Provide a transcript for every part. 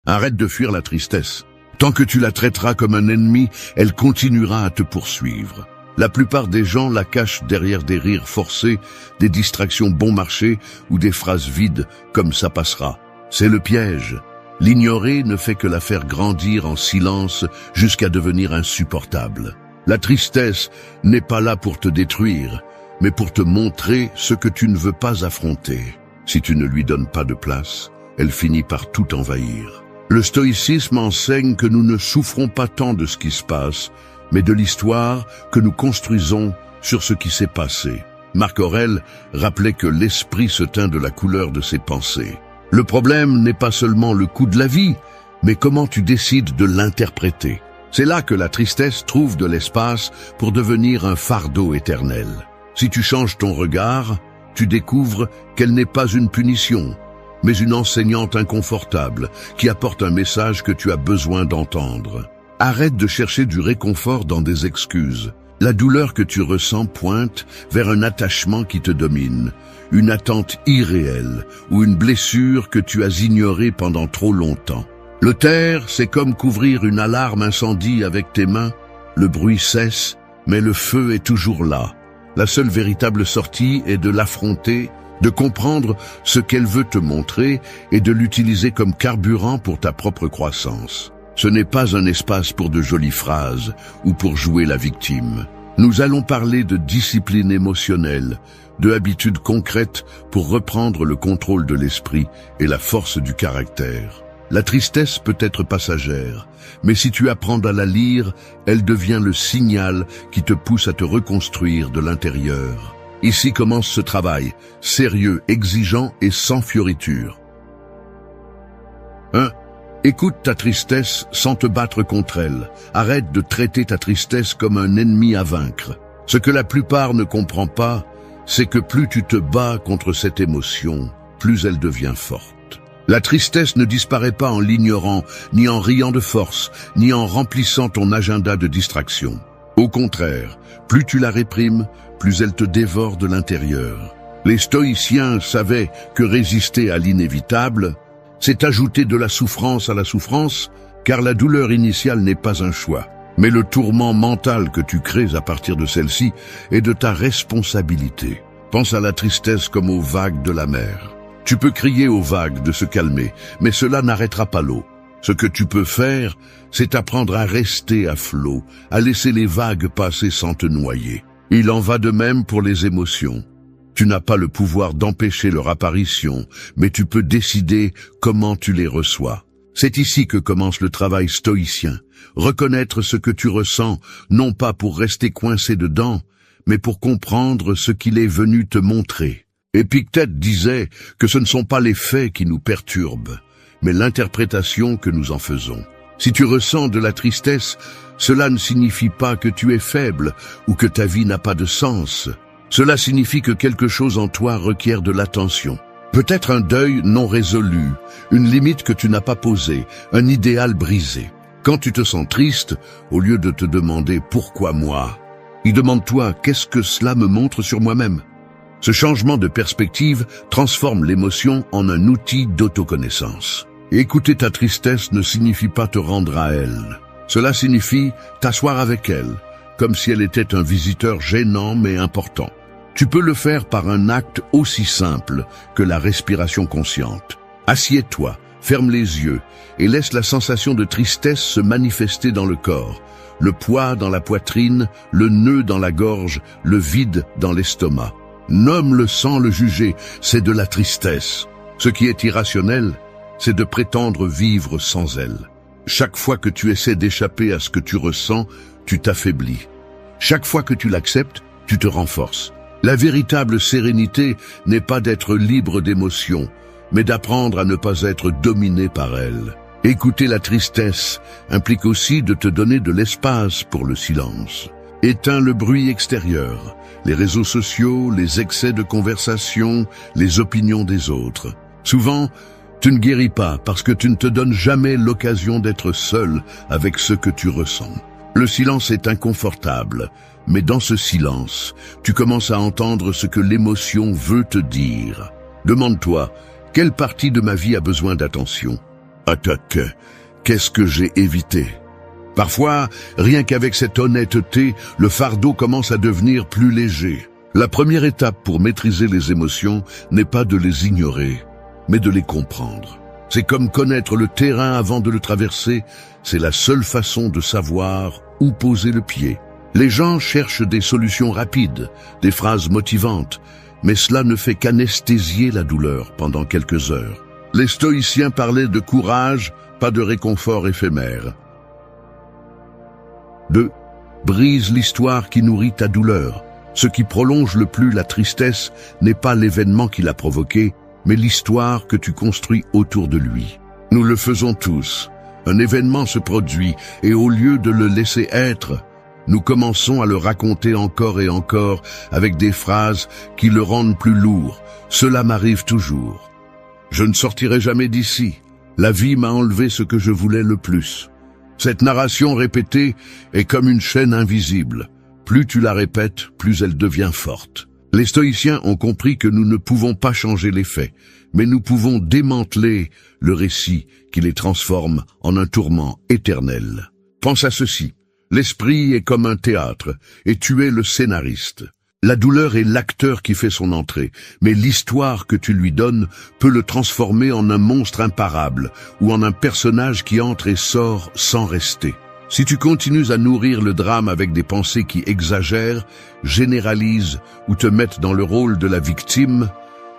Arrête de fuir la tristesse. Tant que tu la traiteras comme un ennemi, elle continuera à te poursuivre. La plupart des gens la cachent derrière des rires forcés, des distractions bon marché ou des phrases vides comme ça passera. C'est le piège. L'ignorer ne fait que la faire grandir en silence jusqu'à devenir insupportable. La tristesse n'est pas là pour te détruire, mais pour te montrer ce que tu ne veux pas affronter. Si tu ne lui donnes pas de place, elle finit par tout envahir. Le stoïcisme enseigne que nous ne souffrons pas tant de ce qui se passe, mais de l'histoire que nous construisons sur ce qui s'est passé. Marc Aurèle rappelait que l'esprit se teint de la couleur de ses pensées. Le problème n'est pas seulement le coût de la vie, mais comment tu décides de l'interpréter. C'est là que la tristesse trouve de l'espace pour devenir un fardeau éternel. Si tu changes ton regard, tu découvres qu'elle n'est pas une punition, mais une enseignante inconfortable qui apporte un message que tu as besoin d'entendre. Arrête de chercher du réconfort dans des excuses. La douleur que tu ressens pointe vers un attachement qui te domine, une attente irréelle ou une blessure que tu as ignorée pendant trop longtemps. Le taire, c'est comme couvrir une alarme incendie avec tes mains. Le bruit cesse, mais le feu est toujours là. La seule véritable sortie est de l'affronter, de comprendre ce qu'elle veut te montrer et de l'utiliser comme carburant pour ta propre croissance. Ce n'est pas un espace pour de jolies phrases ou pour jouer la victime. Nous allons parler de discipline émotionnelle, de habitudes concrètes pour reprendre le contrôle de l'esprit et la force du caractère. La tristesse peut être passagère, mais si tu apprends à la lire, elle devient le signal qui te pousse à te reconstruire de l'intérieur. Ici commence ce travail, sérieux, exigeant et sans fioritures. 1. Écoute ta tristesse sans te battre contre elle. Arrête de traiter ta tristesse comme un ennemi à vaincre. Ce que la plupart ne comprend pas, c'est que plus tu te bats contre cette émotion, plus elle devient forte. La tristesse ne disparaît pas en l'ignorant, ni en riant de force, ni en remplissant ton agenda de distraction. Au contraire, plus tu la réprimes, plus elle te dévore de l'intérieur. Les stoïciens savaient que résister à l'inévitable, c'est ajouter de la souffrance à la souffrance, car la douleur initiale n'est pas un choix. Mais le tourment mental que tu crées à partir de celle-ci est de ta responsabilité. Pense à la tristesse comme aux vagues de la mer. Tu peux crier aux vagues de se calmer, mais cela n'arrêtera pas l'eau. Ce que tu peux faire, c'est apprendre à rester à flot, à laisser les vagues passer sans te noyer. Il en va de même pour les émotions. Tu n'as pas le pouvoir d'empêcher leur apparition, mais tu peux décider comment tu les reçois. C'est ici que commence le travail stoïcien. Reconnaître ce que tu ressens, non pas pour rester coincé dedans, mais pour comprendre ce qu'il est venu te montrer. Épictète disait que ce ne sont pas les faits qui nous perturbent, mais l'interprétation que nous en faisons. Si tu ressens de la tristesse, cela ne signifie pas que tu es faible ou que ta vie n'a pas de sens. Cela signifie que quelque chose en toi requiert de l'attention. Peut-être un deuil non résolu, une limite que tu n'as pas posée, un idéal brisé. Quand tu te sens triste, au lieu de te demander « pourquoi moi ?», demande-toi « qu'est-ce que cela me montre sur moi-même ?» Ce changement de perspective transforme l'émotion en un outil d'autoconnaissance. Écouter ta tristesse ne signifie pas te rendre à elle. Cela signifie t'asseoir avec elle, comme si elle était un visiteur gênant mais important. Tu peux le faire par un acte aussi simple que la respiration consciente. Assieds-toi, ferme les yeux et laisse la sensation de tristesse se manifester dans le corps. Le poids dans la poitrine, le nœud dans la gorge, le vide dans l'estomac. Nomme-le sans le juger, c'est de la tristesse. Ce qui est irrationnel, c'est de prétendre vivre sans elle. Chaque fois que tu essaies d'échapper à ce que tu ressens, tu t'affaiblis. Chaque fois que tu l'acceptes, tu te renforces. La véritable sérénité n'est pas d'être libre d'émotions, mais d'apprendre à ne pas être dominé par elle. Écouter la tristesse implique aussi de te donner de l'espace pour le silence. Éteins le bruit extérieur, les réseaux sociaux, les excès de conversation, les opinions des autres. Souvent, tu ne guéris pas parce que tu ne te donnes jamais l'occasion d'être seul avec ce que tu ressens. Le silence est inconfortable, mais dans ce silence, tu commences à entendre ce que l'émotion veut te dire. Demande-toi, quelle partie de ma vie a besoin d'attention ? Attaque, qu'est-ce que j'ai évité? Parfois, rien qu'avec cette honnêteté, le fardeau commence à devenir plus léger. La première étape pour maîtriser les émotions n'est pas de les ignorer, mais de les comprendre. C'est comme connaître le terrain avant de le traverser, c'est la seule façon de savoir où poser le pied. Les gens cherchent des solutions rapides, des phrases motivantes, mais cela ne fait qu'anesthésier la douleur pendant quelques heures. Les stoïciens parlaient de courage, pas de réconfort éphémère. 2. Brise l'histoire qui nourrit ta douleur. Ce qui prolonge le plus la tristesse n'est pas l'événement qui l'a provoqué, mais l'histoire que tu construis autour de lui. Nous le faisons tous. Un événement se produit, et au lieu de le laisser être, nous commençons à le raconter encore et encore avec des phrases qui le rendent plus lourd. Cela m'arrive toujours. Je ne sortirai jamais d'ici. La vie m'a enlevé ce que je voulais le plus. Cette narration répétée est comme une chaîne invisible. Plus tu la répètes, plus elle devient forte. Les stoïciens ont compris que nous ne pouvons pas changer les faits, mais nous pouvons démanteler le récit qui les transforme en un tourment éternel. Pense à ceci. L'esprit est comme un théâtre, et tu es le scénariste. La douleur est l'acteur qui fait son entrée, mais l'histoire que tu lui donnes peut le transformer en un monstre imparable ou en un personnage qui entre et sort sans rester. Si tu continues à nourrir le drame avec des pensées qui exagèrent, généralisent ou te mettent dans le rôle de la victime,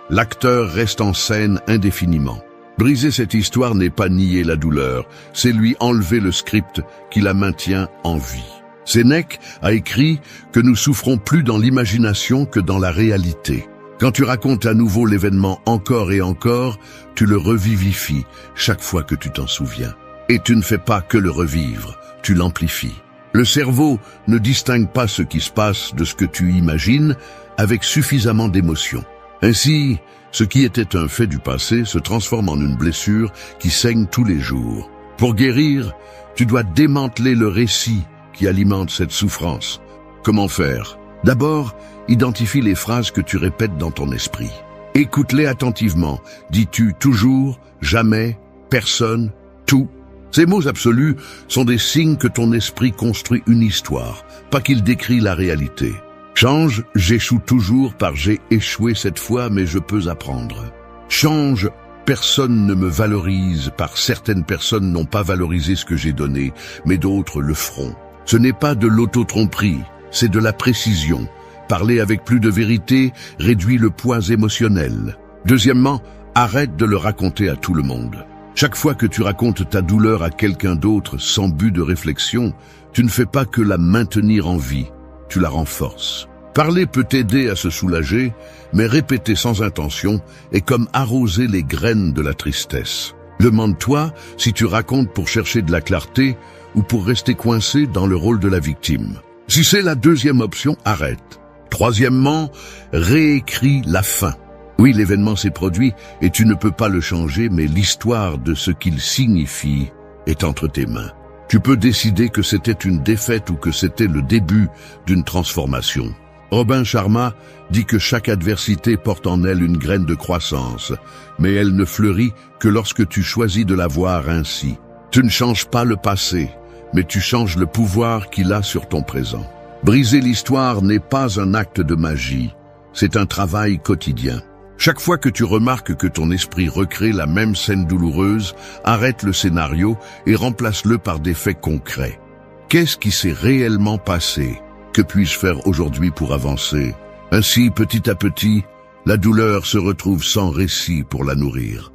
l'acteur reste en scène indéfiniment. Briser cette histoire n'est pas nier la douleur, c'est lui enlever le script qui la maintient en vie. Sénèque a écrit que nous souffrons plus dans l'imagination que dans la réalité. Quand tu racontes à nouveau l'événement encore et encore, tu le revivifies chaque fois que tu t'en souviens. Et tu ne fais pas que le revivre, tu l'amplifies. Le cerveau ne distingue pas ce qui se passe de ce que tu imagines avec suffisamment d'émotion. Ainsi, ce qui était un fait du passé se transforme en une blessure qui saigne tous les jours. Pour guérir, tu dois démanteler le récit qui alimente cette souffrance. Comment faire? D'abord, identifie les phrases que tu répètes dans ton esprit. Écoute-les attentivement. Dis-tu toujours, jamais, personne, tout? Ces mots absolus sont des signes que ton esprit construit une histoire, pas qu'il décrit la réalité. Change, j'échoue toujours par j'ai échoué cette fois, mais je peux apprendre. Change, personne ne me valorise par certaines personnes n'ont pas valorisé ce que j'ai donné, mais d'autres le feront. Ce n'est pas de l'auto-tromperie, c'est de la précision. Parler avec plus de vérité réduit le poids émotionnel. Deuxièmement, arrête de le raconter à tout le monde. Chaque fois que tu racontes ta douleur à quelqu'un d'autre sans but de réflexion, tu ne fais pas que la maintenir en vie, tu la renforces. Parler peut t'aider à se soulager, mais répéter sans intention est comme arroser les graines de la tristesse. Demande-toi si tu racontes pour chercher de la clarté ou pour rester coincé dans le rôle de la victime. Si c'est la deuxième option, arrête. Troisièmement, réécris la fin. Oui, l'événement s'est produit et tu ne peux pas le changer, mais l'histoire de ce qu'il signifie est entre tes mains. Tu peux décider que c'était une défaite ou que c'était le début d'une transformation. Robin Sharma dit que chaque adversité porte en elle une graine de croissance, mais elle ne fleurit que lorsque tu choisis de la voir ainsi. Tu ne changes pas le passé, mais tu changes le pouvoir qu'il a sur ton présent. Briser l'histoire n'est pas un acte de magie, c'est un travail quotidien. Chaque fois que tu remarques que ton esprit recrée la même scène douloureuse, arrête le scénario et remplace-le par des faits concrets. Qu'est-ce qui s'est réellement passé? Que puis-je faire aujourd'hui pour avancer? Ainsi, petit à petit, la douleur se retrouve sans récit pour la nourrir.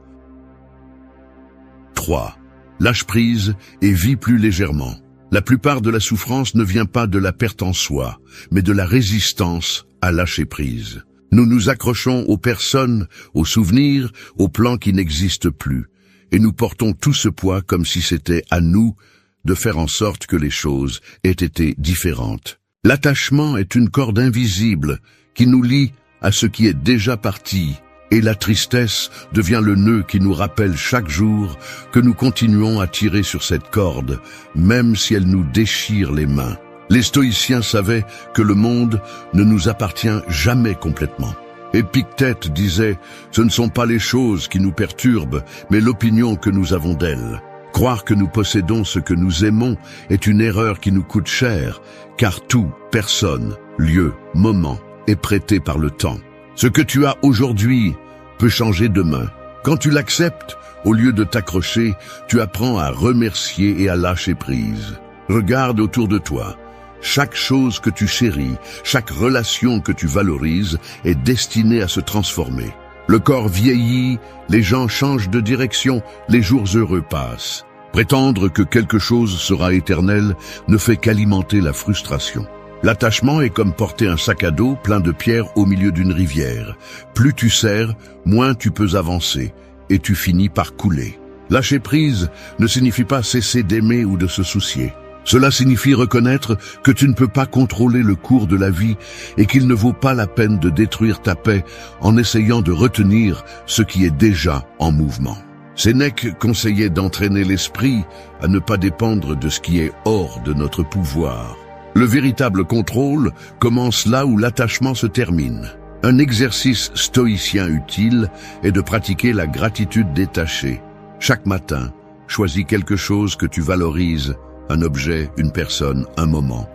3. Lâche prise et vis plus légèrement. La plupart de la souffrance ne vient pas de la perte en soi, mais de la résistance à lâcher prise. Nous nous accrochons aux personnes, aux souvenirs, aux plans qui n'existent plus, et nous portons tout ce poids comme si c'était à nous de faire en sorte que les choses aient été différentes. L'attachement est une corde invisible qui nous lie à ce qui est déjà parti, et la tristesse devient le nœud qui nous rappelle chaque jour que nous continuons à tirer sur cette corde, même si elle nous déchire les mains. Les stoïciens savaient que le monde ne nous appartient jamais complètement. Épictète disait « Ce ne sont pas les choses qui nous perturbent, mais l'opinion que nous avons d'elles. Croire que nous possédons ce que nous aimons est une erreur qui nous coûte cher, car tout, personne, lieu, moment est prêté par le temps. Ce que tu as aujourd'hui peut changer demain. Quand tu l'acceptes, au lieu de t'accrocher, tu apprends à remercier et à lâcher prise. Regarde autour de toi. Chaque chose que tu chéris, chaque relation que tu valorises est destinée à se transformer. Le corps vieillit, les gens changent de direction, les jours heureux passent. Prétendre que quelque chose sera éternel ne fait qu'alimenter la frustration. L'attachement est comme porter un sac à dos plein de pierres au milieu d'une rivière. Plus tu serres, moins tu peux avancer, et tu finis par couler. Lâcher prise ne signifie pas cesser d'aimer ou de se soucier. Cela signifie reconnaître que tu ne peux pas contrôler le cours de la vie et qu'il ne vaut pas la peine de détruire ta paix en essayant de retenir ce qui est déjà en mouvement. Sénèque conseillait d'entraîner l'esprit à ne pas dépendre de ce qui est hors de notre pouvoir. Le véritable contrôle commence là où l'attachement se termine. Un exercice stoïcien utile est de pratiquer la gratitude détachée. Chaque matin, choisis quelque chose que tu valorises, un objet, une personne, un moment.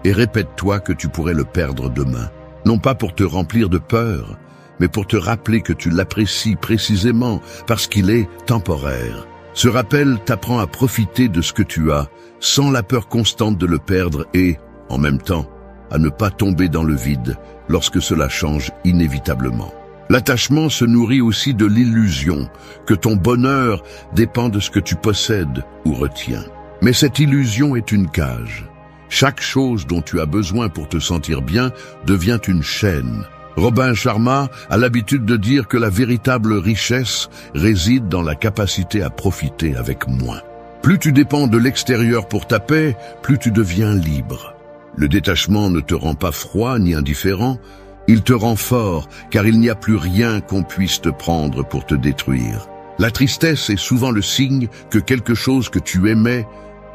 Et répète-toi que tu pourrais le perdre demain. Non pas pour te remplir de peur, mais pour te rappeler que tu l'apprécies précisément parce qu'il est temporaire. Ce rappel t'apprend à profiter de ce que tu as, sans la peur constante de le perdre et, en même temps, à ne pas tomber dans le vide lorsque cela change inévitablement. L'attachement se nourrit aussi de l'illusion que ton bonheur dépend de ce que tu possèdes ou retiens. Mais cette illusion est une cage. Chaque chose dont tu as besoin pour te sentir bien devient une chaîne. Robin Sharma a l'habitude de dire que la véritable richesse réside dans la capacité à profiter avec moins. Plus tu dépends de l'extérieur pour ta paix, plus tu deviens libre. Le détachement ne te rend pas froid ni indifférent, il te rend fort car il n'y a plus rien qu'on puisse te prendre pour te détruire. La tristesse est souvent le signe que quelque chose que tu aimais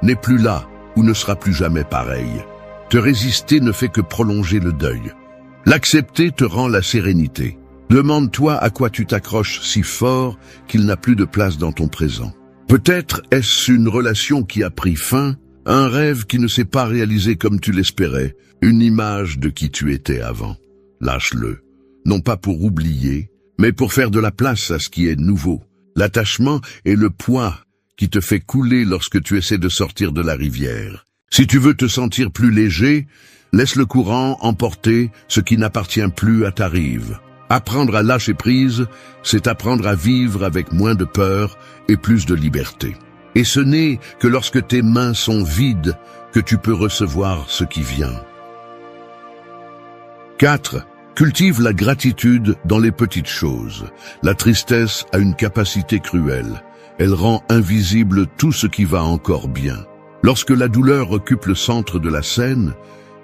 n'est plus là ou ne sera plus jamais pareil. Te résister ne fait que prolonger le deuil. L'accepter te rend la sérénité. Demande-toi à quoi tu t'accroches si fort qu'il n'a plus de place dans ton présent. Peut-être est-ce une relation qui a pris fin, un rêve qui ne s'est pas réalisé comme tu l'espérais, une image de qui tu étais avant. Lâche-le, non pas pour oublier, mais pour faire de la place à ce qui est nouveau. L'attachement est le poids qui te fait couler lorsque tu essaies de sortir de la rivière. Si tu veux te sentir plus léger, laisse le courant emporter ce qui n'appartient plus à ta rive. Apprendre à lâcher prise, c'est apprendre à vivre avec moins de peur et plus de liberté. Et ce n'est que lorsque tes mains sont vides que tu peux recevoir ce qui vient. 4. Cultive la gratitude dans les petites choses. La tristesse a une capacité cruelle. Elle rend invisible tout ce qui va encore bien. Lorsque la douleur occupe le centre de la scène,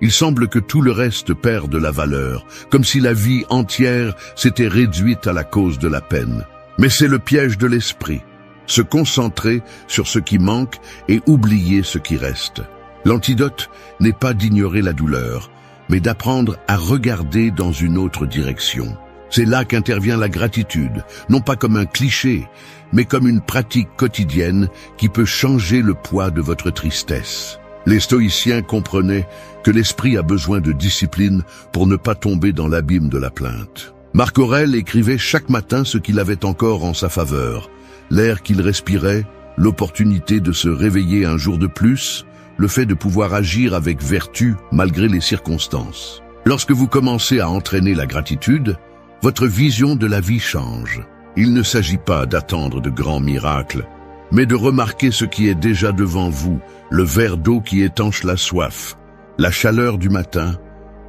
il semble que tout le reste perd de la valeur, comme si la vie entière s'était réduite à la cause de la peine. Mais c'est le piège de l'esprit. Se concentrer sur ce qui manque et oublier ce qui reste. L'antidote n'est pas d'ignorer la douleur, mais d'apprendre à regarder dans une autre direction. C'est là qu'intervient la gratitude, non pas comme un cliché, mais comme une pratique quotidienne qui peut changer le poids de votre tristesse. Les stoïciens comprenaient que l'esprit a besoin de discipline pour ne pas tomber dans l'abîme de la plainte. Marc Aurèle écrivait chaque matin ce qu'il avait encore en sa faveur. L'air qu'il respirait, l'opportunité de se réveiller un jour de plus, le fait de pouvoir agir avec vertu malgré les circonstances. Lorsque vous commencez à entraîner la gratitude, votre vision de la vie change. Il ne s'agit pas d'attendre de grands miracles, mais de remarquer ce qui est déjà devant vous, le verre d'eau qui étanche la soif, la chaleur du matin,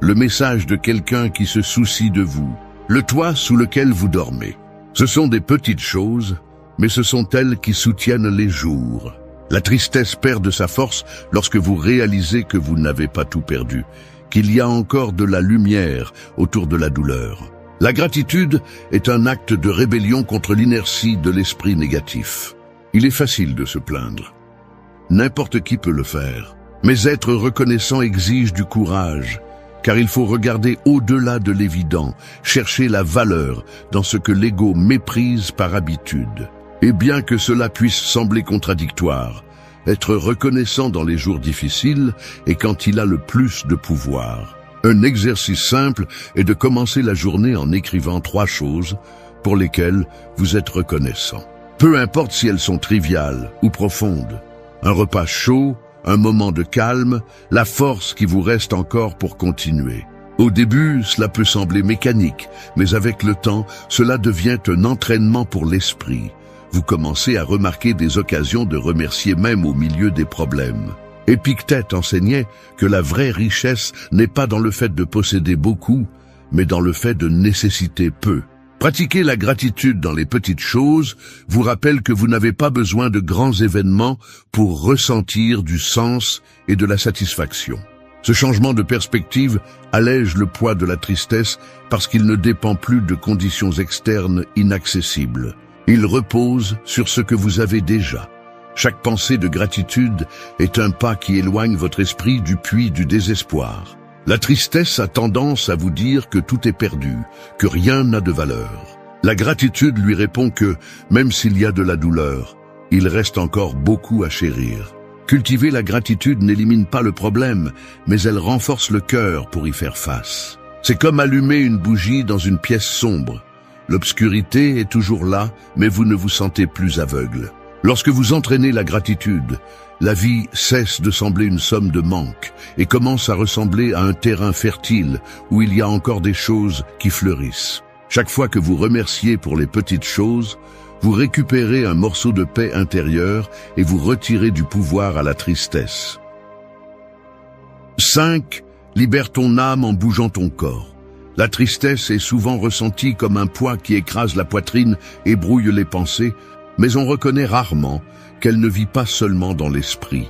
le message de quelqu'un qui se soucie de vous, le toit sous lequel vous dormez. Ce sont des petites choses, mais ce sont elles qui soutiennent les jours. La tristesse perd de sa force lorsque vous réalisez que vous n'avez pas tout perdu, qu'il y a encore de la lumière autour de la douleur. La gratitude est un acte de rébellion contre l'inertie de l'esprit négatif. Il est facile de se plaindre. N'importe qui peut le faire. Mais être reconnaissant exige du courage. car il faut regarder au-delà de l'évident, chercher la valeur dans ce que l'ego méprise par habitude. Et bien que cela puisse sembler contradictoire, être reconnaissant dans les jours difficiles est quand il a le plus de pouvoir. Un exercice simple est de commencer la journée en écrivant 3 choses pour lesquelles vous êtes reconnaissant. Peu importe si elles sont triviales ou profondes. Un repas chaud, un moment de calme, la force qui vous reste encore pour continuer. Au début, cela peut sembler mécanique, mais avec le temps, cela devient un entraînement pour l'esprit. Vous commencez à remarquer des occasions de remercier même au milieu des problèmes. Épictète enseignait que la vraie richesse n'est pas dans le fait de posséder beaucoup, mais dans le fait de nécessiter peu. Pratiquer la gratitude dans les petites choses vous rappelle que vous n'avez pas besoin de grands événements pour ressentir du sens et de la satisfaction. Ce changement de perspective allège le poids de la tristesse parce qu'il ne dépend plus de conditions externes inaccessibles. Il repose sur ce que vous avez déjà. Chaque pensée de gratitude est un pas qui éloigne votre esprit du puits du désespoir. La tristesse a tendance à vous dire que tout est perdu, que rien n'a de valeur. La gratitude lui répond que, même s'il y a de la douleur, il reste encore beaucoup à chérir. Cultiver la gratitude n'élimine pas le problème, mais elle renforce le cœur pour y faire face. C'est comme allumer une bougie dans une pièce sombre. L'obscurité est toujours là, mais vous ne vous sentez plus aveugle. Lorsque vous entraînez la gratitude, la vie cesse de sembler une somme de manque et commence à ressembler à un terrain fertile où il y a encore des choses qui fleurissent. Chaque fois que vous remerciez pour les petites choses, vous récupérez un morceau de paix intérieure et vous retirez du pouvoir à la tristesse. 5. Libère ton âme en bougeant ton corps. La tristesse est souvent ressentie comme un poids qui écrase la poitrine et brouille les pensées, mais on reconnaît rarement qu'elle ne vit pas seulement dans l'esprit.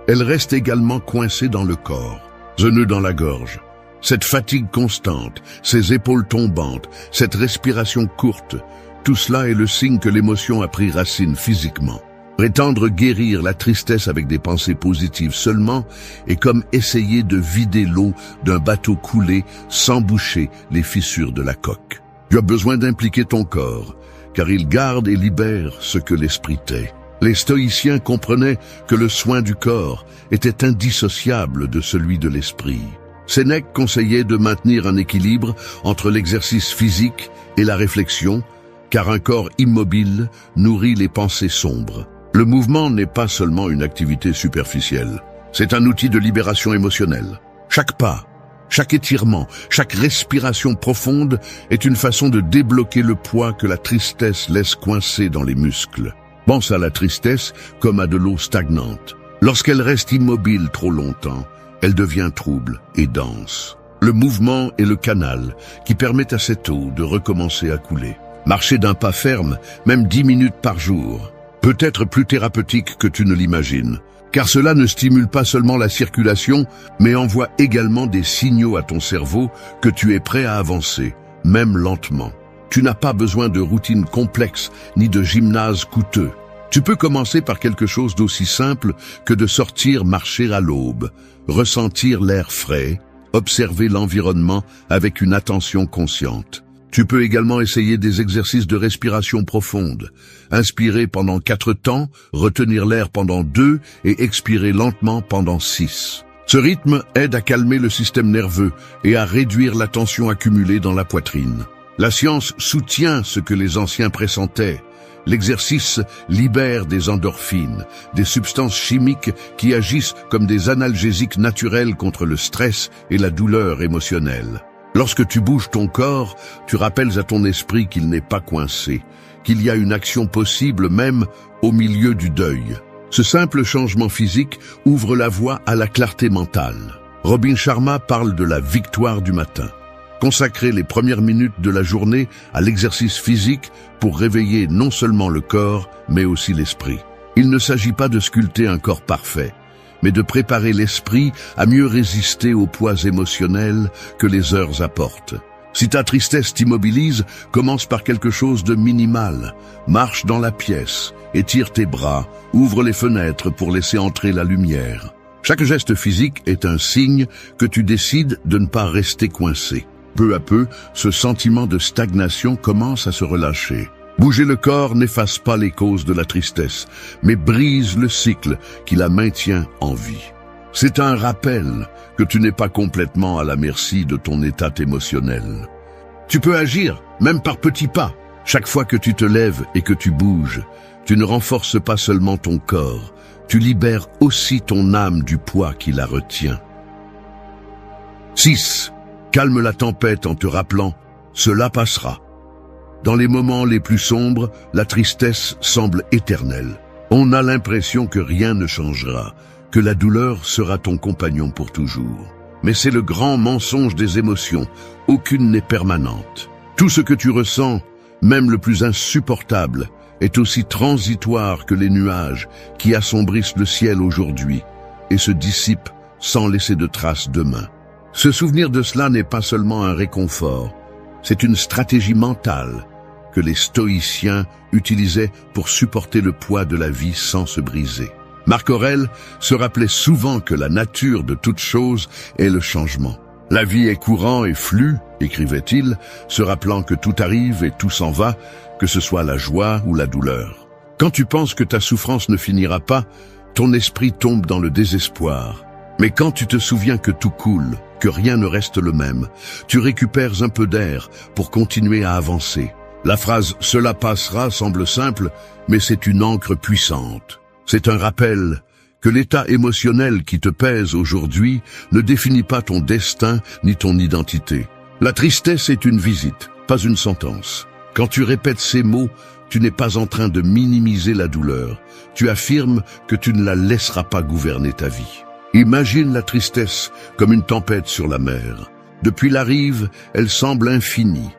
Elle reste également coincée dans le corps, un nœud dans la gorge. Cette fatigue constante, ces épaules tombantes, cette respiration courte, tout cela est le signe que l'émotion a pris racine physiquement. Prétendre guérir la tristesse avec des pensées positives seulement est comme essayer de vider l'eau d'un bateau coulé sans boucher les fissures de la coque. Tu as besoin d'impliquer ton corps, car il garde et libère ce que l'esprit tait. Les stoïciens comprenaient que le soin du corps était indissociable de celui de l'esprit. Sénèque conseillait de maintenir un équilibre entre l'exercice physique et la réflexion, car un corps immobile nourrit les pensées sombres. Le mouvement n'est pas seulement une activité superficielle, c'est un outil de libération émotionnelle. Chaque pas, chaque étirement, chaque respiration profonde est une façon de débloquer le poids que la tristesse laisse coincer dans les muscles. Pense à la tristesse comme à de l'eau stagnante. Lorsqu'elle reste immobile trop longtemps, elle devient trouble et dense. Le mouvement est le canal qui permet à cette eau de recommencer à couler. Marcher d'un pas ferme, même 10 minutes par jour, peut être plus thérapeutique que tu ne l'imagines. Car cela ne stimule pas seulement la circulation, mais envoie également des signaux à ton cerveau que tu es prêt à avancer, même lentement. Tu n'as pas besoin de routines complexes ni de gymnase coûteux. Tu peux commencer par quelque chose d'aussi simple que de sortir marcher à l'aube, ressentir l'air frais, observer l'environnement avec une attention consciente. Tu peux également essayer des exercices de respiration profonde. Inspirer pendant 4 temps, retenir l'air pendant 2 et expirer lentement pendant 6. Ce rythme aide à calmer le système nerveux et à réduire la tension accumulée dans la poitrine. La science soutient ce que les anciens pressentaient. L'exercice libère des endorphines, des substances chimiques qui agissent comme des analgésiques naturels contre le stress et la douleur émotionnelle. Lorsque tu bouges ton corps, tu rappelles à ton esprit qu'il n'est pas coincé, qu'il y a une action possible même au milieu du deuil. Ce simple changement physique ouvre la voie à la clarté mentale. Robin Sharma parle de la victoire du matin. Consacrer les premières minutes de la journée à l'exercice physique pour réveiller non seulement le corps, mais aussi l'esprit. Il ne s'agit pas de sculpter un corps parfait, mais de préparer l'esprit à mieux résister aux poids émotionnels que les heures apportent. Si ta tristesse t'immobilise, commence par quelque chose de minimal. Marche dans la pièce, étire tes bras, ouvre les fenêtres pour laisser entrer la lumière. Chaque geste physique est un signe que tu décides de ne pas rester coincé. Peu à peu, ce sentiment de stagnation commence à se relâcher. Bouger le corps n'efface pas les causes de la tristesse, mais brise le cycle qui la maintient en vie. C'est un rappel que tu n'es pas complètement à la merci de ton état émotionnel. Tu peux agir, même par petits pas. Chaque fois que tu te lèves et que tu bouges, tu ne renforces pas seulement ton corps, tu libères aussi ton âme du poids qui la retient. 6. Calme la tempête en te rappelant « Cela passera ». Dans les moments les plus sombres, la tristesse semble éternelle. On a l'impression que rien ne changera, que la douleur sera ton compagnon pour toujours. Mais c'est le grand mensonge des émotions, aucune n'est permanente. Tout ce que tu ressens, même le plus insupportable, est aussi transitoire que les nuages qui assombrissent le ciel aujourd'hui et se dissipent sans laisser de traces demain. Se souvenir de cela n'est pas seulement un réconfort, c'est une stratégie mentale que les stoïciens utilisaient pour supporter le poids de la vie sans se briser. Marc Aurèle se rappelait souvent que la nature de toute chose est le changement. La vie est courant et flux, écrivait-il, se rappelant que tout arrive et tout s'en va, que ce soit la joie ou la douleur. Quand tu penses que ta souffrance ne finira pas, ton esprit tombe dans le désespoir. Mais quand tu te souviens que tout coule, que rien ne reste le même, tu récupères un peu d'air pour continuer à avancer. La phrase « cela passera » semble simple, mais c'est une ancre puissante. C'est un rappel que l'état émotionnel qui te pèse aujourd'hui ne définit pas ton destin ni ton identité. La tristesse est une visite, pas une sentence. Quand tu répètes ces mots, tu n'es pas en train de minimiser la douleur. Tu affirmes que tu ne la laisseras pas gouverner ta vie. Imagine la tristesse comme une tempête sur la mer. Depuis la rive, elle semble infinie.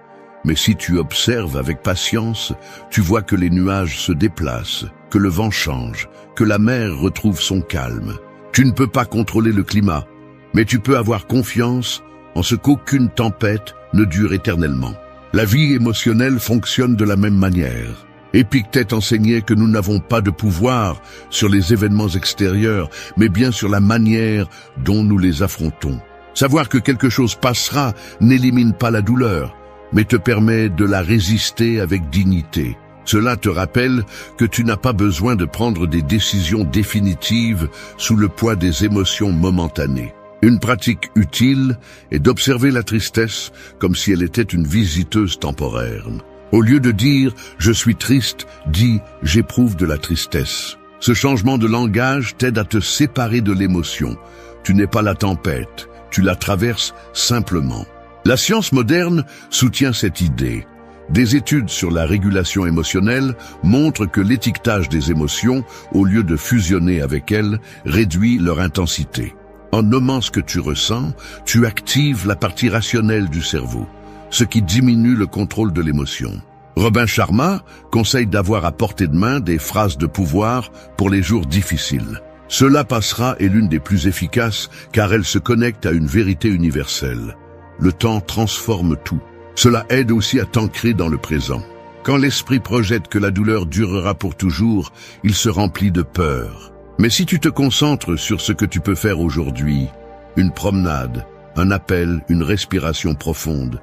Mais si tu observes avec patience, tu vois que les nuages se déplacent, que le vent change, que la mer retrouve son calme. Tu ne peux pas contrôler le climat, mais tu peux avoir confiance en ce qu'aucune tempête ne dure éternellement. La vie émotionnelle fonctionne de la même manière. Épictète enseignait que nous n'avons pas de pouvoir sur les événements extérieurs, mais bien sur la manière dont nous les affrontons. Savoir que quelque chose passera n'élimine pas la douleur, mais te permet de la résister avec dignité. Cela te rappelle que tu n'as pas besoin de prendre des décisions définitives sous le poids des émotions momentanées. Une pratique utile est d'observer la tristesse comme si elle était une visiteuse temporaire. Au lieu de dire « je suis triste », dis « j'éprouve de la tristesse ». Ce changement de langage t'aide à te séparer de l'émotion. Tu n'es pas la tempête, tu la traverses simplement. La science moderne soutient cette idée. Des études sur la régulation émotionnelle montrent que l'étiquetage des émotions, au lieu de fusionner avec elles, réduit leur intensité. En nommant ce que tu ressens, tu actives la partie rationnelle du cerveau, ce qui diminue le contrôle de l'émotion. Robin Sharma conseille d'avoir à portée de main des phrases de pouvoir pour les jours difficiles. « Cela passera » est l'une des plus efficaces car elle se connecte à une vérité universelle. Le temps transforme tout. Cela aide aussi à t'ancrer dans le présent. Quand l'esprit projette que la douleur durera pour toujours, il se remplit de peur. Mais si tu te concentres sur ce que tu peux faire aujourd'hui, une promenade, un appel, une respiration profonde,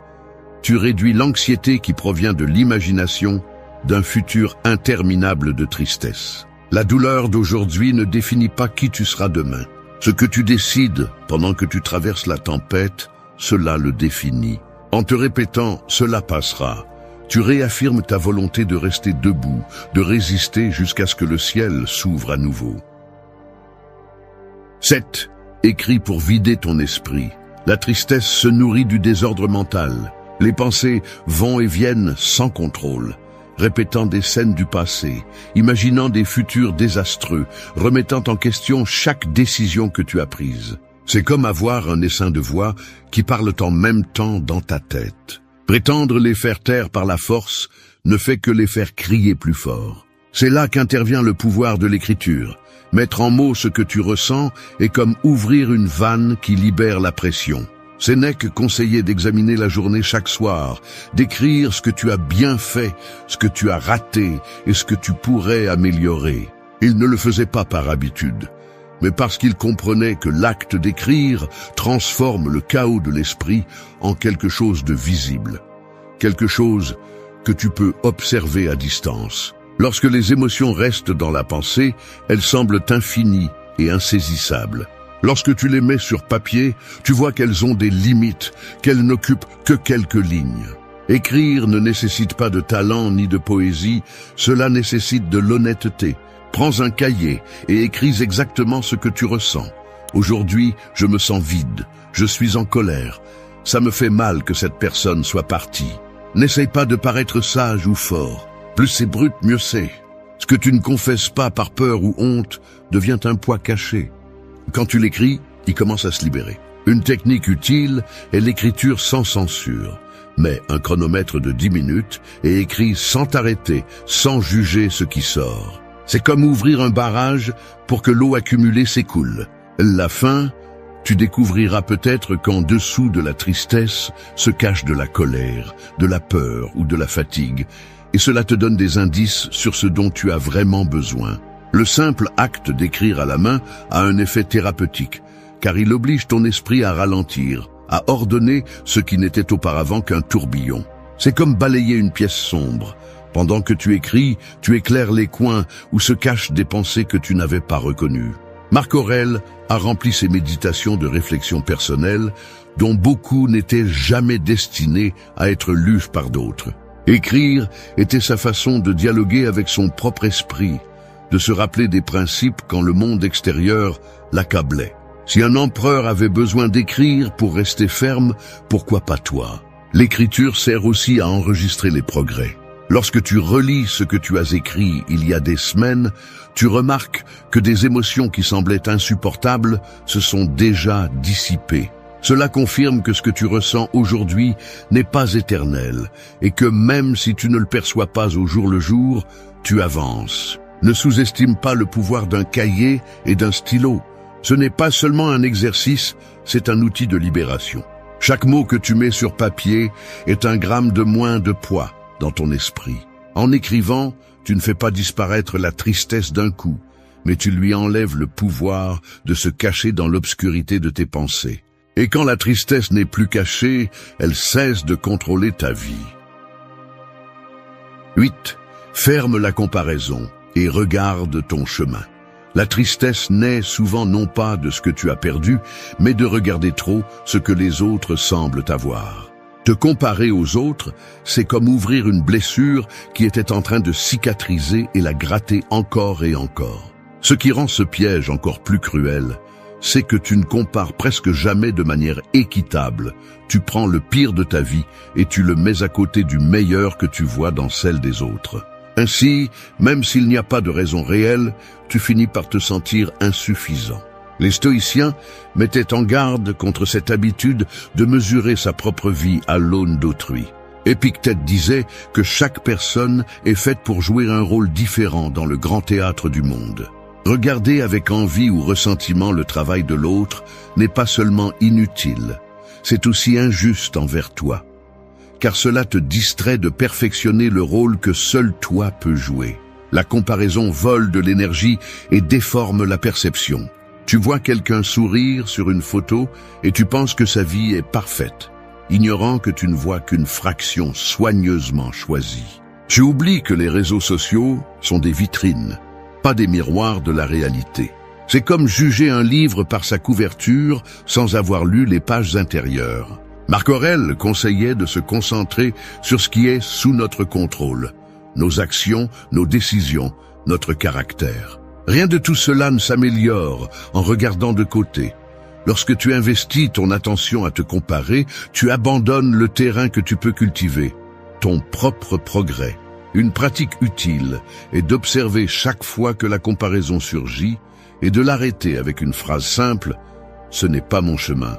tu réduis l'anxiété qui provient de l'imagination d'un futur interminable de tristesse. La douleur d'aujourd'hui ne définit pas qui tu seras demain. Ce que tu décides pendant que tu traverses la tempête, cela le définit. En te répétant « cela passera », tu réaffirmes ta volonté de rester debout, de résister jusqu'à ce que le ciel s'ouvre à nouveau. 7. Écris pour vider ton esprit. La tristesse se nourrit du désordre mental. Les pensées vont et viennent sans contrôle, répétant des scènes du passé, imaginant des futurs désastreux, remettant en question chaque décision que tu as prise. C'est comme avoir un essaim de voix qui parlent en même temps dans ta tête. Prétendre les faire taire par la force ne fait que les faire crier plus fort. C'est là qu'intervient le pouvoir de l'écriture. Mettre en mots ce que tu ressens est comme ouvrir une vanne qui libère la pression. Sénèque conseillait d'examiner la journée chaque soir, d'écrire ce que tu as bien fait, ce que tu as raté et ce que tu pourrais améliorer. Il ne le faisait pas par habitude, mais parce qu'il comprenait que l'acte d'écrire transforme le chaos de l'esprit en quelque chose de visible, quelque chose que tu peux observer à distance. Lorsque les émotions restent dans la pensée, elles semblent infinies et insaisissables. Lorsque tu les mets sur papier, tu vois qu'elles ont des limites, qu'elles n'occupent que quelques lignes. Écrire ne nécessite pas de talent ni de poésie, cela nécessite de l'honnêteté. Prends un cahier et écris exactement ce que tu ressens. Aujourd'hui, je me sens vide, je suis en colère. Ça me fait mal que cette personne soit partie. N'essaye pas de paraître sage ou fort. Plus c'est brut, mieux c'est. Ce que tu ne confesses pas par peur ou honte devient un poids caché. Quand tu l'écris, il commence à se libérer. Une technique utile est l'écriture sans censure. Mets un chronomètre de 10 minutes et écris sans t'arrêter, sans juger ce qui sort. C'est comme ouvrir un barrage pour que l'eau accumulée s'écoule. La fin, tu découvriras peut-être qu'en dessous de la tristesse se cache de la colère, de la peur ou de la fatigue, et cela te donne des indices sur ce dont tu as vraiment besoin. Le simple acte d'écrire à la main a un effet thérapeutique, car il oblige ton esprit à ralentir, à ordonner ce qui n'était auparavant qu'un tourbillon. C'est comme balayer une pièce sombre. Pendant que tu écris, tu éclaires les coins où se cachent des pensées que tu n'avais pas reconnues. Marc Aurèle a rempli ses méditations de réflexions personnelles, dont beaucoup n'étaient jamais destinées à être lues par d'autres. Écrire était sa façon de dialoguer avec son propre esprit, de se rappeler des principes quand le monde extérieur l'accablait. Si un empereur avait besoin d'écrire pour rester ferme, pourquoi pas toi? L'écriture sert aussi à enregistrer les progrès. Lorsque tu relis ce que tu as écrit il y a des semaines, tu remarques que des émotions qui semblaient insupportables se sont déjà dissipées. Cela confirme que ce que tu ressens aujourd'hui n'est pas éternel et que même si tu ne le perçois pas au jour le jour, tu avances. Ne sous-estime pas le pouvoir d'un cahier et d'un stylo. Ce n'est pas seulement un exercice, c'est un outil de libération. Chaque mot que tu mets sur papier est un gramme de moins de poids dans ton esprit. En écrivant, tu ne fais pas disparaître la tristesse d'un coup, mais tu lui enlèves le pouvoir de se cacher dans l'obscurité de tes pensées. Et quand la tristesse n'est plus cachée, elle cesse de contrôler ta vie. 8. Ferme la comparaison et regarde ton chemin. La tristesse naît souvent non pas de ce que tu as perdu, mais de regarder trop ce que les autres semblent avoir. Te comparer aux autres, c'est comme ouvrir une blessure qui était en train de cicatriser et la gratter encore et encore. Ce qui rend ce piège encore plus cruel, c'est que tu ne compares presque jamais de manière équitable. Tu prends le pire de ta vie et tu le mets à côté du meilleur que tu vois dans celle des autres. Ainsi, même s'il n'y a pas de raison réelle, tu finis par te sentir insuffisant. Les stoïciens mettaient en garde contre cette habitude de mesurer sa propre vie à l'aune d'autrui. Épictète disait que chaque personne est faite pour jouer un rôle différent dans le grand théâtre du monde. Regarder avec envie ou ressentiment le travail de l'autre n'est pas seulement inutile, c'est aussi injuste envers toi, car cela te distrait de perfectionner le rôle que seul toi peux jouer. La comparaison vole de l'énergie et déforme la perception. Tu vois quelqu'un sourire sur une photo et tu penses que sa vie est parfaite, ignorant que tu ne vois qu'une fraction soigneusement choisie. Tu oublies que les réseaux sociaux sont des vitrines, pas des miroirs de la réalité. C'est comme juger un livre par sa couverture sans avoir lu les pages intérieures. Marc Aurèle conseillait de se concentrer sur ce qui est sous notre contrôle, nos actions, nos décisions, notre caractère. Rien de tout cela ne s'améliore en regardant de côté. Lorsque tu investis ton attention à te comparer, tu abandonnes le terrain que tu peux cultiver, ton propre progrès. Une pratique utile est d'observer chaque fois que la comparaison surgit et de l'arrêter avec une phrase simple « Ce n'est pas mon chemin ».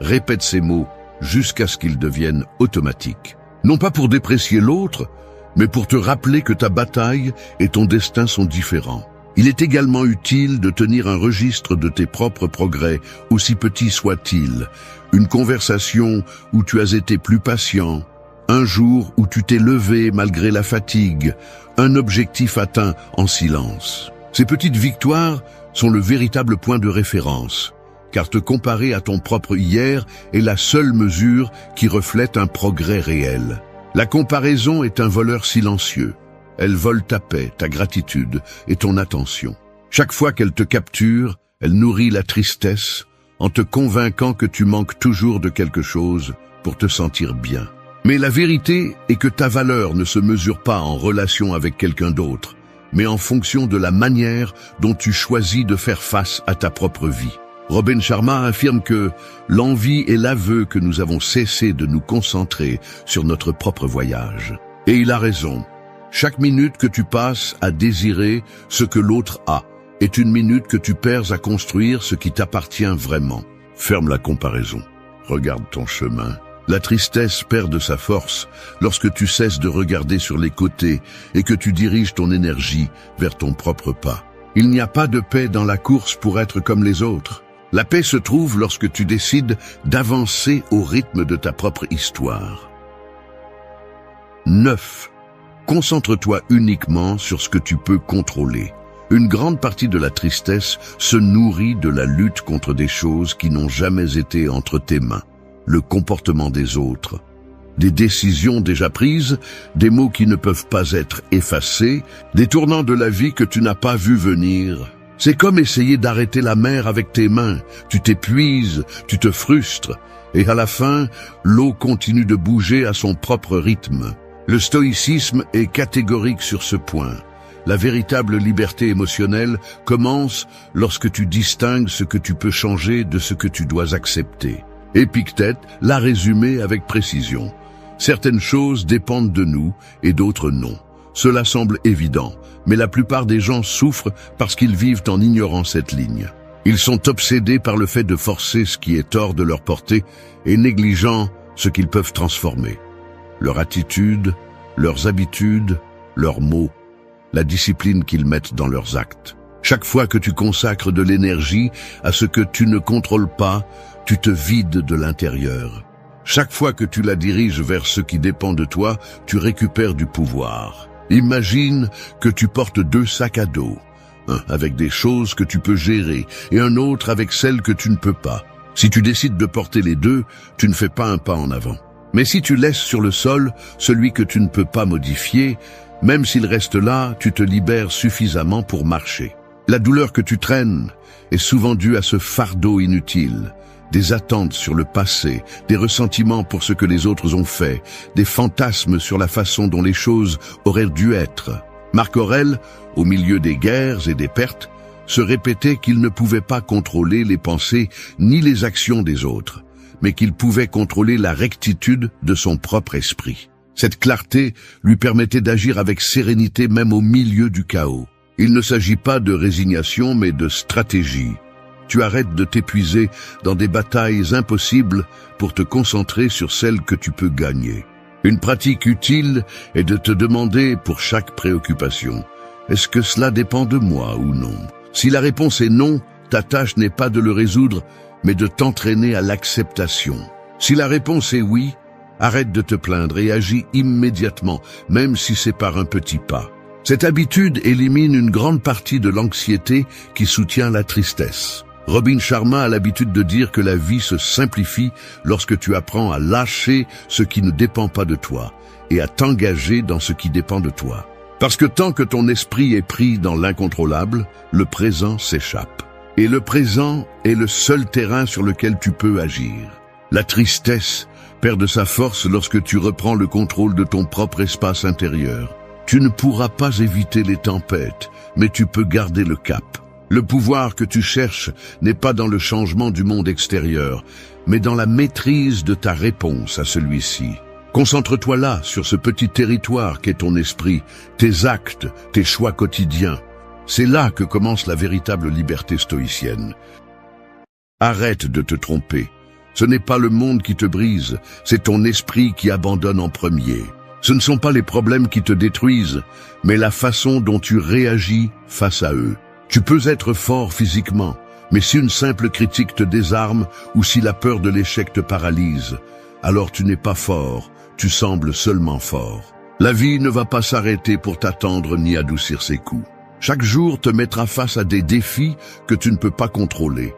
Répète ces mots jusqu'à ce qu'ils deviennent automatiques. Non pas pour déprécier l'autre, mais pour te rappeler que ta bataille et ton destin sont différents. Il est également utile de tenir un registre de tes propres progrès, aussi petits soient-ils. Une conversation où tu as été plus patient, un jour où tu t'es levé malgré la fatigue, un objectif atteint en silence. Ces petites victoires sont le véritable point de référence, car te comparer à ton propre hier est la seule mesure qui reflète un progrès réel. La comparaison est un voleur silencieux. Elle vole ta paix, ta gratitude et ton attention. Chaque fois qu'elle te capture, elle nourrit la tristesse en te convainquant que tu manques toujours de quelque chose pour te sentir bien. Mais la vérité est que ta valeur ne se mesure pas en relation avec quelqu'un d'autre, mais en fonction de la manière dont tu choisis de faire face à ta propre vie. Robin Sharma affirme que l'envie est l'aveu que nous avons cessé de nous concentrer sur notre propre voyage. Et il a raison. Chaque minute que tu passes à désirer ce que l'autre a est une minute que tu perds à construire ce qui t'appartient vraiment. Ferme la comparaison. Regarde ton chemin. La tristesse perd de sa force lorsque tu cesses de regarder sur les côtés et que tu diriges ton énergie vers ton propre pas. Il n'y a pas de paix dans la course pour être comme les autres. La paix se trouve lorsque tu décides d'avancer au rythme de ta propre histoire. 9. Concentre-toi uniquement sur ce que tu peux contrôler. Une grande partie de la tristesse se nourrit de la lutte contre des choses qui n'ont jamais été entre tes mains. Le comportement des autres, des décisions déjà prises, des mots qui ne peuvent pas être effacés, des tournants de la vie que tu n'as pas vu venir. C'est comme essayer d'arrêter la mer avec tes mains. Tu t'épuises, tu te frustres, et à la fin, l'eau continue de bouger à son propre rythme. Le stoïcisme est catégorique sur ce point. La véritable liberté émotionnelle commence lorsque tu distingues ce que tu peux changer de ce que tu dois accepter. Épictète l'a résumé avec précision. Certaines choses dépendent de nous et d'autres non. Cela semble évident, mais la plupart des gens souffrent parce qu'ils vivent en ignorant cette ligne. Ils sont obsédés par le fait de forcer ce qui est hors de leur portée et négligeant ce qu'ils peuvent transformer. Leur attitude, leurs habitudes, leurs mots, la discipline qu'ils mettent dans leurs actes. Chaque fois que tu consacres de l'énergie à ce que tu ne contrôles pas, tu te vides de l'intérieur. Chaque fois que tu la diriges vers ce qui dépend de toi, tu récupères du pouvoir. Imagine que tu portes 2 sacs à dos, un avec des choses que tu peux gérer et un autre avec celles que tu ne peux pas. Si tu décides de porter les 2, tu ne fais pas un pas en avant. Mais si tu laisses sur le sol celui que tu ne peux pas modifier, même s'il reste là, tu te libères suffisamment pour marcher. La douleur que tu traînes est souvent due à ce fardeau inutile. Des attentes sur le passé, des ressentiments pour ce que les autres ont fait, des fantasmes sur la façon dont les choses auraient dû être. Marc Aurèle, au milieu des guerres et des pertes, se répétait qu'il ne pouvait pas contrôler les pensées ni les actions des autres, mais qu'il pouvait contrôler la rectitude de son propre esprit. Cette clarté lui permettait d'agir avec sérénité même au milieu du chaos. Il ne s'agit pas de résignation mais de stratégie. Tu arrêtes de t'épuiser dans des batailles impossibles pour te concentrer sur celles que tu peux gagner. Une pratique utile est de te demander pour chaque préoccupation, est-ce que cela dépend de moi ou non? Si la réponse est non, ta tâche n'est pas de le résoudre, mais de t'entraîner à l'acceptation. Si la réponse est oui, arrête de te plaindre et agis immédiatement, même si c'est par un petit pas. Cette habitude élimine une grande partie de l'anxiété qui soutient la tristesse. Robin Sharma a l'habitude de dire que la vie se simplifie lorsque tu apprends à lâcher ce qui ne dépend pas de toi et à t'engager dans ce qui dépend de toi. Parce que tant que ton esprit est pris dans l'incontrôlable, le présent s'échappe. Et le présent est le seul terrain sur lequel tu peux agir. La tristesse perd de sa force lorsque tu reprends le contrôle de ton propre espace intérieur. Tu ne pourras pas éviter les tempêtes, mais tu peux garder le cap. Le pouvoir que tu cherches n'est pas dans le changement du monde extérieur, mais dans la maîtrise de ta réponse à celui-ci. Concentre-toi là, sur ce petit territoire qu'est ton esprit, tes actes, tes choix quotidiens. C'est là que commence la véritable liberté stoïcienne. Arrête de te tromper. Ce n'est pas le monde qui te brise, c'est ton esprit qui abandonne en premier. Ce ne sont pas les problèmes qui te détruisent, mais la façon dont tu réagis face à eux. Tu peux être fort physiquement, mais si une simple critique te désarme ou si la peur de l'échec te paralyse, alors tu n'es pas fort, tu sembles seulement fort. La vie ne va pas s'arrêter pour t'attendre ni adoucir ses coups. Chaque jour te mettra face à des défis que tu ne peux pas contrôler.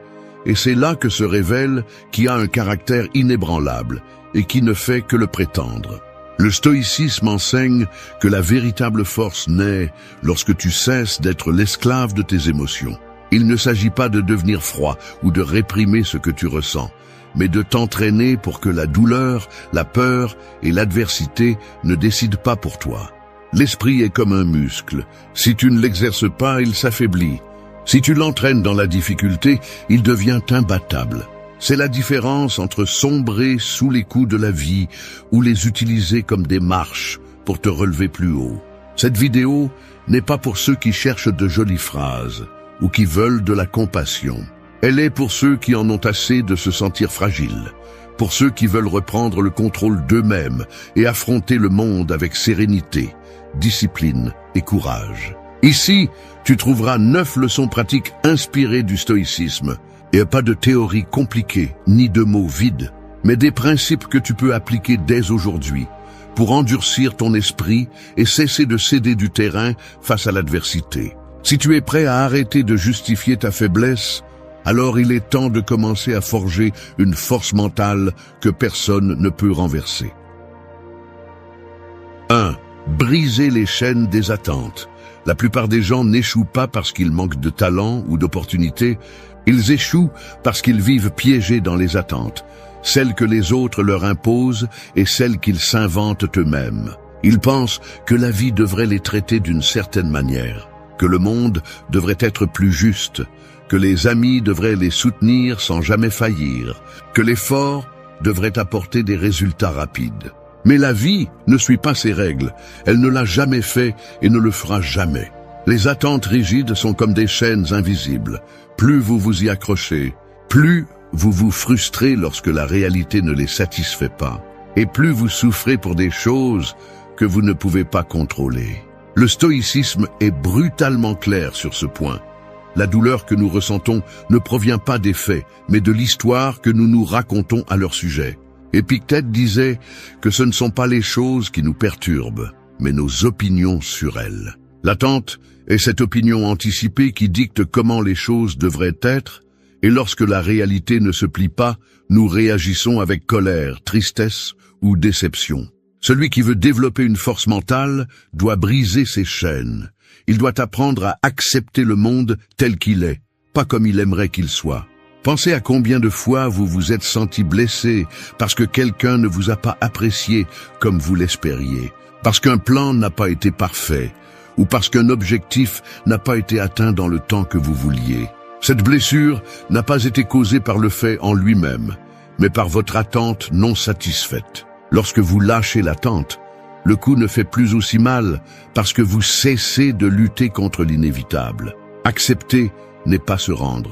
Et c'est là que se révèle qui a un caractère inébranlable et qui ne fait que le prétendre. Le stoïcisme enseigne que la véritable force naît lorsque tu cesses d'être l'esclave de tes émotions. Il ne s'agit pas de devenir froid ou de réprimer ce que tu ressens, mais de t'entraîner pour que la douleur, la peur et l'adversité ne décident pas pour toi. L'esprit est comme un muscle. Si tu ne l'exerces pas, il s'affaiblit. Si tu l'entraînes dans la difficulté, il devient imbattable. C'est la différence entre sombrer sous les coups de la vie ou les utiliser comme des marches pour te relever plus haut. Cette vidéo n'est pas pour ceux qui cherchent de jolies phrases ou qui veulent de la compassion. Elle est pour ceux qui en ont assez de se sentir fragiles, pour ceux qui veulent reprendre le contrôle d'eux-mêmes et affronter le monde avec sérénité, discipline et courage. Ici, tu trouveras 9 leçons pratiques inspirées du stoïcisme. Et pas de théories compliquées, ni de mots vides, mais des principes que tu peux appliquer dès aujourd'hui pour endurcir ton esprit et cesser de céder du terrain face à l'adversité. Si tu es prêt à arrêter de justifier ta faiblesse, alors il est temps de commencer à forger une force mentale que personne ne peut renverser. 1. Briser les chaînes des attentes. La plupart des gens n'échouent pas parce qu'ils manquent de talent ou d'opportunités. Ils échouent parce qu'ils vivent piégés dans les attentes, celles que les autres leur imposent et celles qu'ils s'inventent eux-mêmes. Ils pensent que la vie devrait les traiter d'une certaine manière, que le monde devrait être plus juste, que les amis devraient les soutenir sans jamais faillir, que l'effort devrait apporter des résultats rapides. Mais la vie ne suit pas ces règles, elle ne l'a jamais fait et ne le fera jamais. Les attentes rigides sont comme des chaînes invisibles. Plus vous vous y accrochez, plus vous vous frustrez lorsque la réalité ne les satisfait pas, et plus vous souffrez pour des choses que vous ne pouvez pas contrôler. Le stoïcisme est brutalement clair sur ce point. La douleur que nous ressentons ne provient pas des faits, mais de l'histoire que nous nous racontons à leur sujet. Épictète disait que ce ne sont pas les choses qui nous perturbent, mais nos opinions sur elles. L'attente est cette opinion anticipée qui dicte comment les choses devraient être, et lorsque la réalité ne se plie pas, nous réagissons avec colère, tristesse ou déception. Celui qui veut développer une force mentale doit briser ses chaînes. Il doit apprendre à accepter le monde tel qu'il est, pas comme il aimerait qu'il soit. Pensez à combien de fois vous vous êtes senti blessé parce que quelqu'un ne vous a pas apprécié comme vous l'espériez, parce qu'un plan n'a pas été parfait, ou parce qu'un objectif n'a pas été atteint dans le temps que vous vouliez. Cette blessure n'a pas été causée par le fait en lui-même, mais par votre attente non satisfaite. Lorsque vous lâchez l'attente, le coup ne fait plus aussi mal parce que vous cessez de lutter contre l'inévitable. Accepter n'est pas se rendre.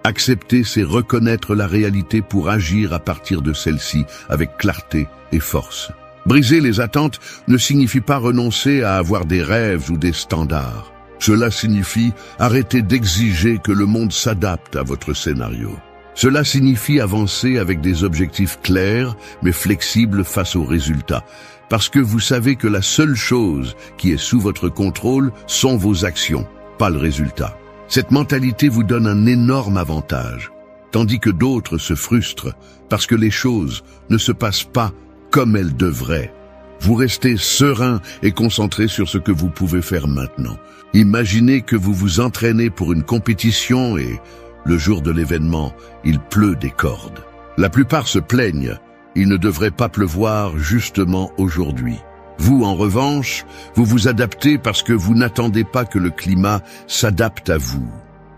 Accepter, c'est reconnaître la réalité pour agir à partir de celle-ci avec clarté et force. Briser les attentes ne signifie pas renoncer à avoir des rêves ou des standards. Cela signifie arrêter d'exiger que le monde s'adapte à votre scénario. Cela signifie avancer avec des objectifs clairs mais flexibles face aux résultats, parce que vous savez que la seule chose qui est sous votre contrôle sont vos actions, pas le résultat. Cette mentalité vous donne un énorme avantage, tandis que d'autres se frustrent parce que les choses ne se passent pas comme elles devraient. Vous restez serein et concentré sur ce que vous pouvez faire maintenant. Imaginez que vous vous entraînez pour une compétition et, le jour de l'événement, il pleut des cordes. La plupart se plaignent, il ne devrait pas pleuvoir justement aujourd'hui. Vous, en revanche, vous vous adaptez parce que vous n'attendez pas que le climat s'adapte à vous.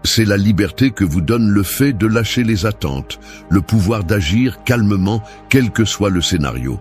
C'est la liberté que vous donne le fait de lâcher les attentes, le pouvoir d'agir calmement, quel que soit le scénario.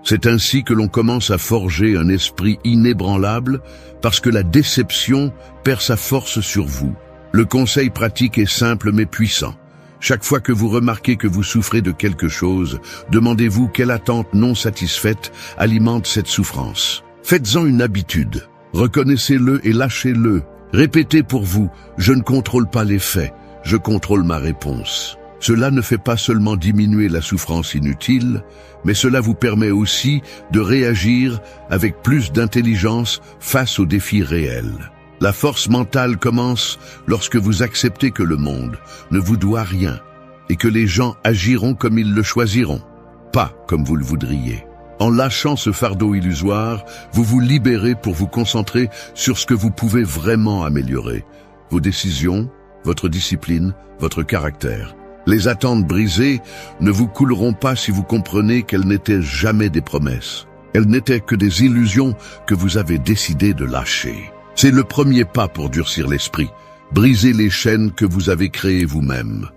C'est ainsi que l'on commence à forger un esprit inébranlable parce que la déception perd sa force sur vous. Le conseil pratique est simple mais puissant. Chaque fois que vous remarquez que vous souffrez de quelque chose, demandez-vous quelle attente non satisfaite alimente cette souffrance. Faites-en une habitude. Reconnaissez-le et lâchez-le. Répétez pour vous, je ne contrôle pas les faits, je contrôle ma réponse. Cela ne fait pas seulement diminuer la souffrance inutile, mais cela vous permet aussi de réagir avec plus d'intelligence face aux défis réels. La force mentale commence lorsque vous acceptez que le monde ne vous doit rien et que les gens agiront comme ils le choisiront, pas comme vous le voudriez. En lâchant ce fardeau illusoire, vous vous libérez pour vous concentrer sur ce que vous pouvez vraiment améliorer. Vos décisions, votre discipline, votre caractère. Les attentes brisées ne vous couleront pas si vous comprenez qu'elles n'étaient jamais des promesses. Elles n'étaient que des illusions que vous avez décidé de lâcher. C'est le premier pas pour durcir l'esprit, briser les chaînes que vous avez créées vous-même.